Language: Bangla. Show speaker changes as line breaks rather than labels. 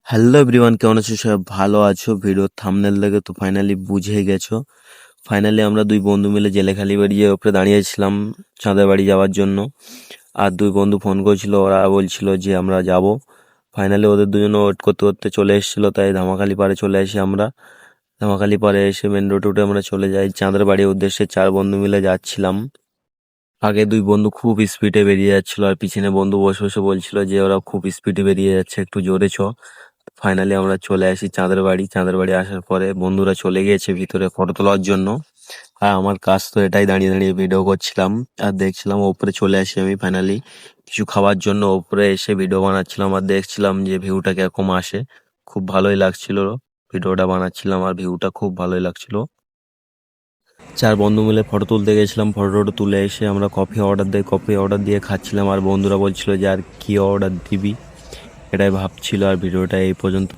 হ্যালো এভরিওয়ান, কেমন আছো? সবাই ভালো আছো? ভিডিও থাম্বনেল দেখে তো ফাইনালি বুঝেই গেছো। ফাইনালি আমরা দুই বন্ধু মিলে জেলেখালি বাড়ির উপরে দাঁড়িয়েছিলাম চাঁদের বাড়ি যাওয়ার জন্য। আর দুই বন্ধু ফোন করেছিল, ওরা বলছিল যে আমরা যাব। ফাইনালি ওদের দুজনে ওয়েট করতে করতে চলে এসেছিলো, তাই ধামাখালি পাড়ে চলে আসি আমরা। ধামাখালি পাড়ে এসে মেন রোডে উঠে আমরা চলে যাই চাঁদের বাড়ির উদ্দেশ্যে। চার বন্ধু মিলে যাচ্ছিলাম। আগে দুই বন্ধু খুব স্পিডে বেরিয়ে যাচ্ছিল, আর পিছনে বন্ধু বসে বসে বলছিল যে ওরা খুব স্পিডে বেরিয়ে যাচ্ছে, একটু জোরে চ। ফাইনালি আমরা চলে আসি চাঁদের বাড়ি। চাঁদের বাড়ি আসার পরে বন্ধুরা চলে গিয়েছে ভিতরে ফটো তোলার জন্য। আর আমার কাজ তো এটাই, দাঁড়িয়ে দাঁড়িয়ে ভিডিও করছিলাম আর দেখছিলাম। ওপরে চলে আসি আমি ফাইনালি কিছু খাওয়ার জন্য। ওপরে এসে ভিডিও বানাচ্ছিলাম আর দেখছিলাম যে ভিউটা কিরকম আসে। খুব ভালোই লাগছিল ভিডিওটা বানাচ্ছিলাম, আর ভিউটা খুব ভালোই লাগছিল। চার বন্ধু মিলে ফটো তুলতে গেছিলাম। ফটো তুলে এসে আমরা কফি অর্ডার দিয়ে খাচ্ছিলাম। আর বন্ধুরা বলছিল যে আর কি অর্ডার দিবি, এটাই ভাবছিল। আর ভিডিওটা এই পর্যন্ত।